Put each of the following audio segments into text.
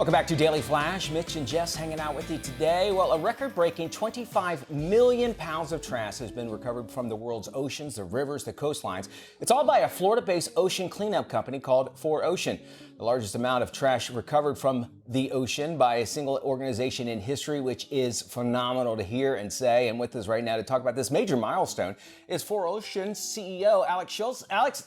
Welcome back to Daily Flash. Mitch and Jess hanging out with you today. Well, a record-breaking 25 million pounds of trash has been recovered from the world's oceans, the rivers, the coastlines. It's all by a Florida-based ocean cleanup company called 4Ocean. The largest amount of trash recovered from the ocean by a single organization in history, which is phenomenal to hear and say. And with us right now to talk about this major milestone is 4Ocean CEO Alex Schultz. Alex,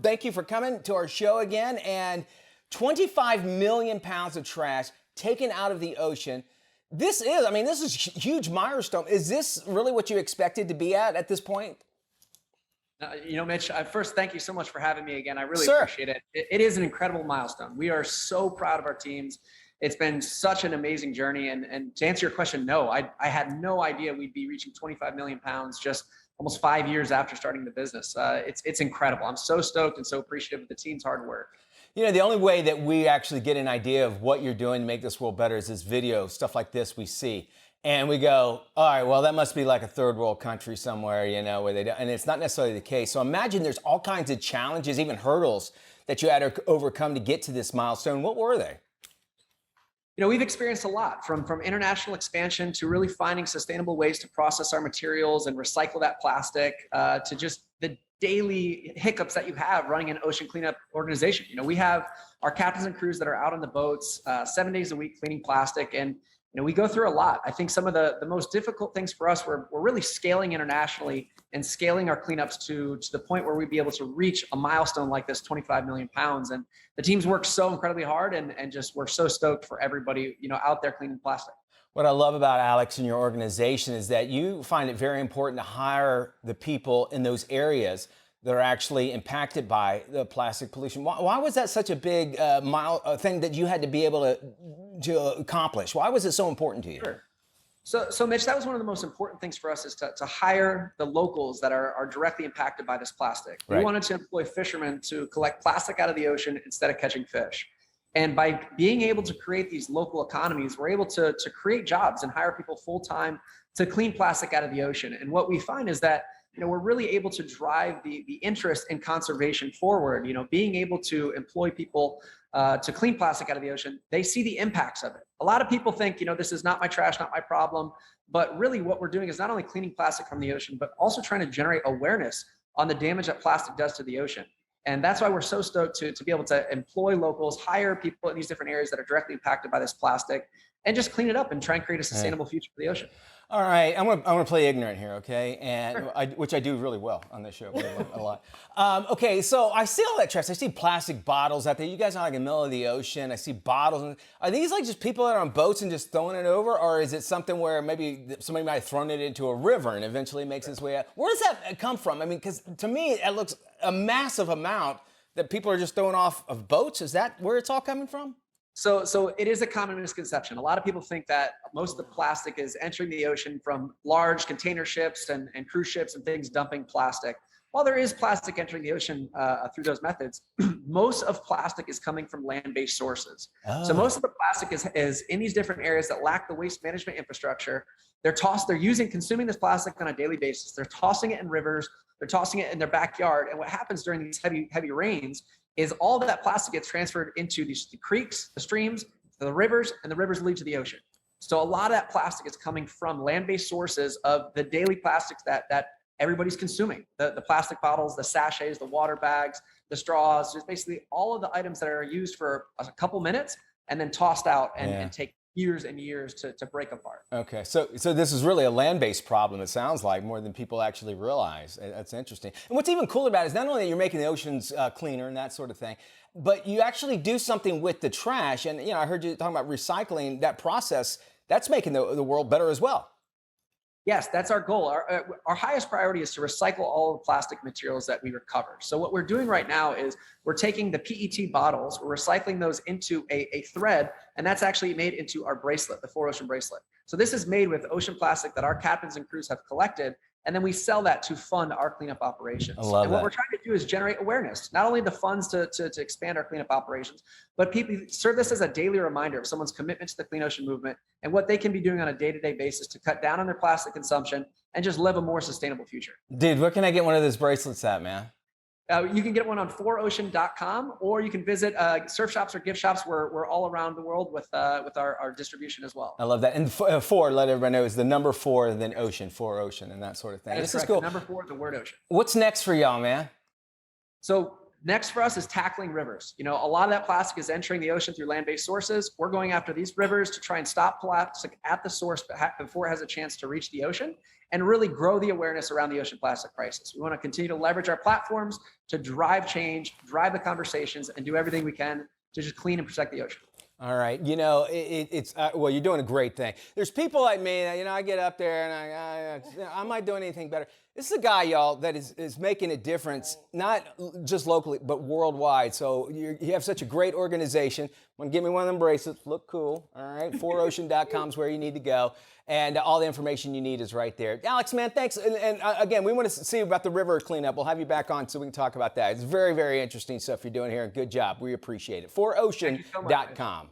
thank you for coming to our show again. And 25 million pounds of trash taken out of the ocean. This is a huge milestone. Is this really what you expected to be at this point? Mitch, first, thank you so much for having me again. I really appreciate it. It is an incredible milestone. We are so proud of our teams. It's been such an amazing journey. And to answer your question, no, I had no idea we'd be reaching 25 million pounds just almost 5 years after starting the business. It's incredible. I'm so stoked and so appreciative of the team's hard work. You know, the only way that we actually get an idea of what you're doing to make this world better is this video, stuff like this we see. And we go, all right, well, that must be like a third world country somewhere, where they don't. And it's not necessarily the case. So imagine there's all kinds of challenges, even hurdles that you had to overcome to get to this milestone. What were they? We've experienced a lot from international expansion to really finding sustainable ways to process our materials and recycle that plastic to just the daily hiccups that you have running an ocean cleanup organization. We have our captains and crews that are out on the boats 7 days a week cleaning plastic. And, we go through a lot. I think some of the most difficult things for us, we're really scaling internationally and scaling our cleanups to the point where we'd be able to reach a milestone like this, 25 million pounds. And the teams work so incredibly hard and just we're so stoked for everybody, out there cleaning plastic. What I love about Alex and your organization is that you find it very important to hire the people in those areas that are actually impacted by the plastic pollution. Why was that such a big thing that you had to be able to accomplish? Why was it so important to you? Sure. So Mitch, that was one of the most important things for us is to hire the locals that are directly impacted by this plastic. Right. We wanted to employ fishermen to collect plastic out of the ocean instead of catching fish. And by being able to create these local economies, we're able to create jobs and hire people full-time to clean plastic out of the ocean. And what we find is that we're really able to drive the interest in conservation forward. Being able to employ people to clean plastic out of the ocean, they see the impacts of it. A lot of people think, this is not my trash, not my problem. But really what we're doing is not only cleaning plastic from the ocean, but also trying to generate awareness on the damage that plastic does to the ocean. And that's why we're so stoked to be able to employ locals, hire people in these different areas that are directly impacted by this plastic, and just clean it up and try and create a sustainable future for the ocean. All right, I'm gonna play ignorant here, okay? And which I do really well on this show, a lot. Okay, so I see all that trash. I see plastic bottles out there. You guys are like in the middle of the ocean. I see bottles. Are these like just people that are on boats and just throwing it over, or is it something where maybe somebody might have thrown it into a river and eventually makes its way out? Where does that come from? I mean, because to me, it looks a massive amount that people are just throwing off of boats. Is that where it's all coming from? So it is a common misconception. A lot of people think that most of the plastic is entering the ocean from large container ships and cruise ships and things dumping plastic. While there is plastic entering the ocean through those methods, most of plastic is coming from land-based sources. So most of the plastic is in these different areas that lack the waste management infrastructure. They're consuming this plastic on a daily basis. They're tossing it in rivers. They're tossing it in their backyard. And what happens during these heavy rains is all that plastic gets transferred into the creeks, the streams, the rivers, and the rivers lead to the ocean. So a lot of that plastic is coming from land-based sources of the daily plastics that everybody's consuming. The plastic bottles, the sachets, the water bags, the straws, just basically all of the items that are used for a couple minutes and then tossed out and take years and years to break apart. Okay, so this is really a land-based problem, it sounds like, more than people actually realize. That's interesting. And what's even cooler about it is not only that you're making the oceans cleaner and that sort of thing, but you actually do something with the trash. And I heard you talking about recycling. That process, that's making the world better as well. Yes, that's our goal. Our highest priority is to recycle all of the plastic materials that we recover. So what we're doing right now is we're taking the PET bottles, we're recycling those into a thread, and that's actually made into our bracelet, the 4Ocean bracelet. So this is made with ocean plastic that our captains and crews have collected, and then we sell that to fund our cleanup operations. I love and what that. we're trying to do is generate awareness, not only the funds to expand our cleanup operations, but people serve this as a daily reminder of someone's commitment to the clean ocean movement and what they can be doing on a day-to-day basis to cut down on their plastic consumption and just live a more sustainable future. Dude, where can I get one of those bracelets at, man? You can get one on 4ocean.com, or you can visit surf shops or gift shops. We're all around the world with our distribution as well. I love that. And four, let everybody know, is the number 4, then ocean, 4Ocean, and that sort of thing. This is cool. The number 4, the word ocean. What's next for y'all, man? So next for us is tackling rivers. You know, a lot of that plastic is entering the ocean through land-based sources. We're going after these rivers to try and stop plastic at the source before it has a chance to reach the ocean, and really grow the awareness around the ocean plastic crisis. We want to continue to leverage our platforms to drive change, drive the conversations, and do everything we can to just clean and protect the ocean. All right, you know, well, you're doing a great thing. There's people like me, you know, I get up there and I'm not doing anything better. This is a guy, y'all, that is making a difference, not just locally, but worldwide. So you have such a great organization. Want to give me one of them bracelets, look cool, all right? 4ocean.com is where you need to go. And all the information you need is right there. Alex, man, thanks. And again, we want to see about the river cleanup. We'll have you back on so we can talk about that. It's very, very interesting stuff you're doing here. Good job. We appreciate it. 4ocean.com.